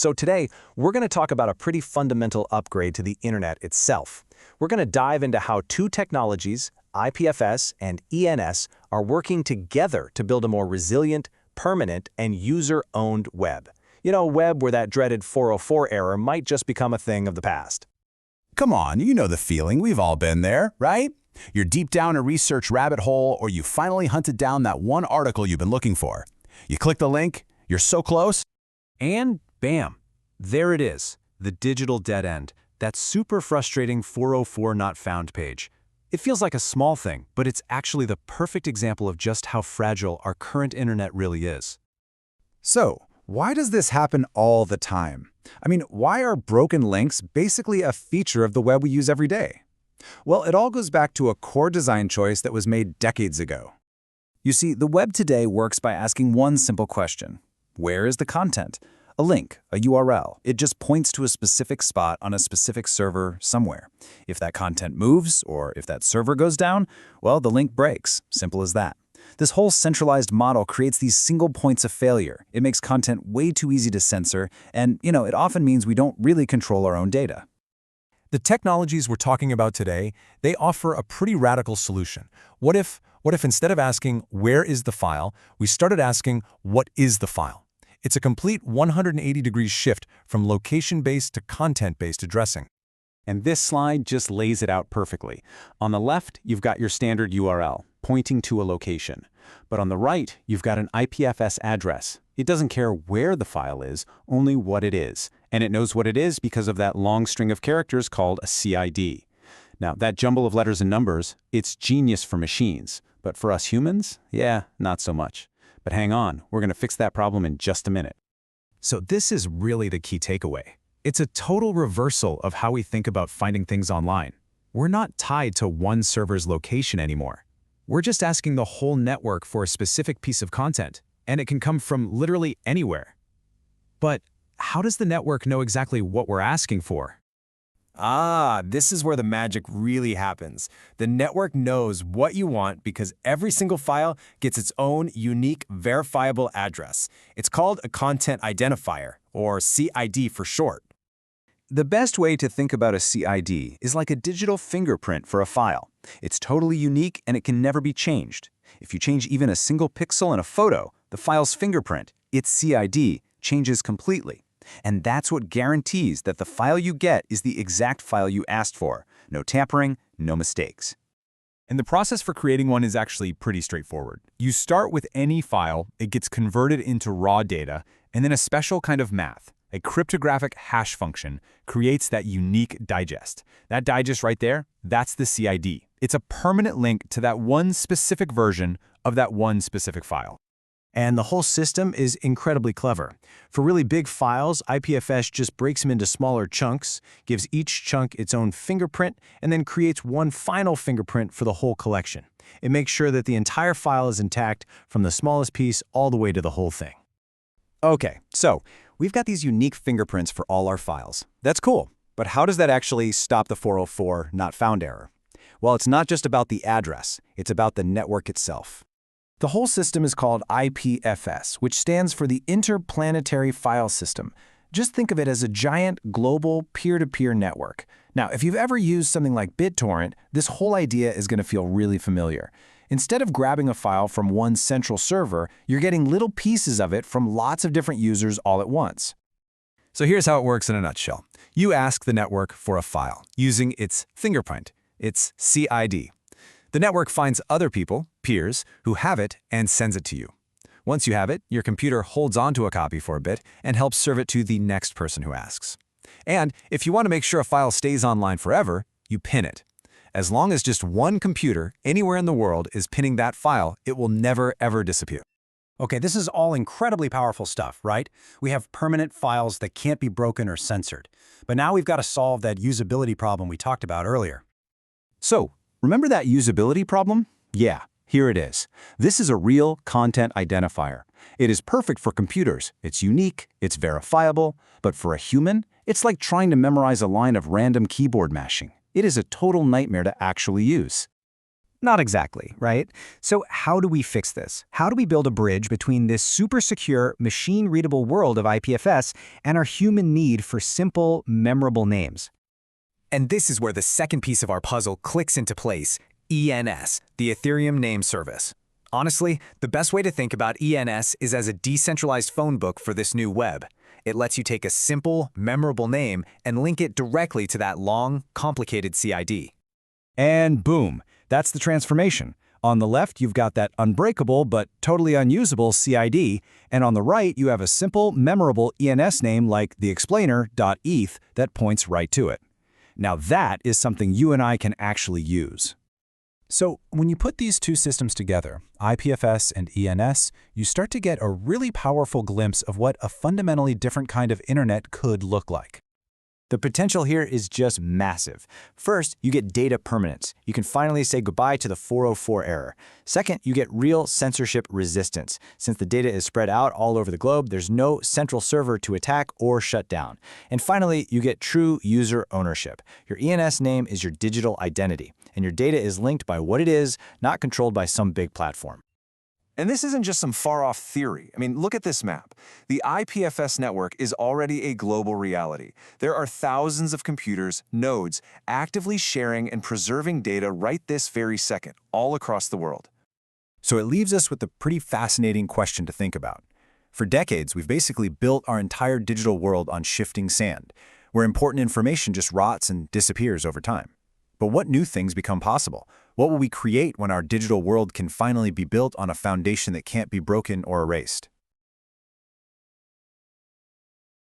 So today, we're going to talk about a pretty fundamental upgrade to the internet itself. We're going to dive into how two technologies, IPFS and ENS, are working together to build a more resilient, permanent, and user-owned web. You know, a web where that dreaded 404 error might just become a thing of the past. Come on, you know the feeling. We've all been there, right? You're deep down a research rabbit hole, or you finally hunted down that one article you've been looking for. You click the link, you're so close, and bam, there it is, the digital dead end, that super frustrating 404 not found page. It feels like a small thing, but it's actually the perfect example of just how fragile our current internet really is. So, why does this happen all the time? I mean, why are broken links basically a feature of the web we use every day? Well, it all goes back to a core design choice that was made decades ago. You see, the web today works by asking one simple question. Where is the content? A link, a URL. It just points to a specific spot on a specific server somewhere. If that content moves, or if that server goes down, well, the link breaks. Simple as that. This whole centralized model creates these single points of failure. It makes content way too easy to censor, and, it often means we don't really control our own data. The technologies we're talking about today, they offer a pretty radical solution. What if instead of asking, where is the file, we started asking, what is the file? It's a complete 180-degree shift from location-based to content-based addressing. And this slide just lays it out perfectly. On the left, you've got your standard URL, pointing to a location. But on the right, you've got an IPFS address. It doesn't care where the file is, only what it is. And it knows what it is because of that long string of characters called a CID. Now, that jumble of letters and numbers, it's genius for machines. But for us humans, yeah, not so much. But hang on, we're going to fix that problem in just a minute. So this is really the key takeaway. It's a total reversal of how we think about finding things online. We're not tied to one server's location anymore. We're just asking the whole network for a specific piece of content, and it can come from literally anywhere. But how does the network know exactly what we're asking for? This is where the magic really happens. The network knows what you want because every single file gets its own unique verifiable address. It's called a content identifier, or CID for short. The best way to think about a CID is like a digital fingerprint for a file. It's totally unique and it can never be changed. If you change even a single pixel in a photo, the file's fingerprint, its CID, changes completely. And that's what guarantees that the file you get is the exact file you asked for. No tampering, no mistakes. And the process for creating one is actually pretty straightforward. You start with any file, it gets converted into raw data, and then a special kind of math, a cryptographic hash function, creates that unique digest. That digest right there, that's the CID. It's a permanent link to that one specific version of that one specific file. And the whole system is incredibly clever. For really big files, IPFS just breaks them into smaller chunks, gives each chunk its own fingerprint, and then creates one final fingerprint for the whole collection. It makes sure that the entire file is intact from the smallest piece all the way to the whole thing. Okay, so we've got these unique fingerprints for all our files. That's cool, but how does that actually stop the 404 not found error? Well, it's not just about the address, it's about the network itself. The whole system is called IPFS, which stands for the Interplanetary File System. Just think of it as a giant global peer-to-peer network. Now, if you've ever used something like BitTorrent, this whole idea is going to feel really familiar. Instead of grabbing a file from one central server, you're getting little pieces of it from lots of different users all at once. So here's how it works in a nutshell. You ask the network for a file using its fingerprint, its CID. The network finds other people, peers, who have it and sends it to you. Once you have it, your computer holds onto a copy for a bit and helps serve it to the next person who asks. And if you want to make sure a file stays online forever, you pin it. As long as just one computer anywhere in the world is pinning that file, it will never, ever disappear. Okay, this is all incredibly powerful stuff, right? We have permanent files that can't be broken or censored. But now we've got to solve that usability problem we talked about earlier. So, remember that usability problem? Yeah, here it is. This is a real content identifier. It is perfect for computers. It's unique, it's verifiable, but for a human, it's like trying to memorize a line of random keyboard mashing. It is a total nightmare to actually use. Not exactly, right? So how do we fix this? How do we build a bridge between this super secure, machine-readable world of IPFS and our human need for simple, memorable names? And this is where the second piece of our puzzle clicks into place, ENS, the Ethereum Name Service. Honestly, the best way to think about ENS is as a decentralized phone book for this new web. It lets you take a simple, memorable name and link it directly to that long, complicated CID. And boom, that's the transformation. On the left, you've got that unbreakable but totally unusable CID, and on the right, you have a simple, memorable ENS name like theexplainer.eth that points right to it. Now that is something you and I can actually use. So when you put these two systems together, IPFS and ENS, you start to get a really powerful glimpse of what a fundamentally different kind of internet could look like. The potential here is just massive. First, you get data permanence. You can finally say goodbye to the 404 error. Second, you get real censorship resistance. Since the data is spread out all over the globe, there's no central server to attack or shut down. And finally, you get true user ownership. Your ENS name is your digital identity, and your data is linked by what it is, not controlled by some big platform. And this isn't just some far-off theory. I mean, look at this map. The IPFS network is already a global reality. There are thousands of computers, nodes, actively sharing and preserving data right this very second, all across the world. So it leaves us with a pretty fascinating question to think about. For decades, we've basically built our entire digital world on shifting sand, where important information just rots and disappears over time. But what new things become possible? What will we create when our digital world can finally be built on a foundation that can't be broken or erased?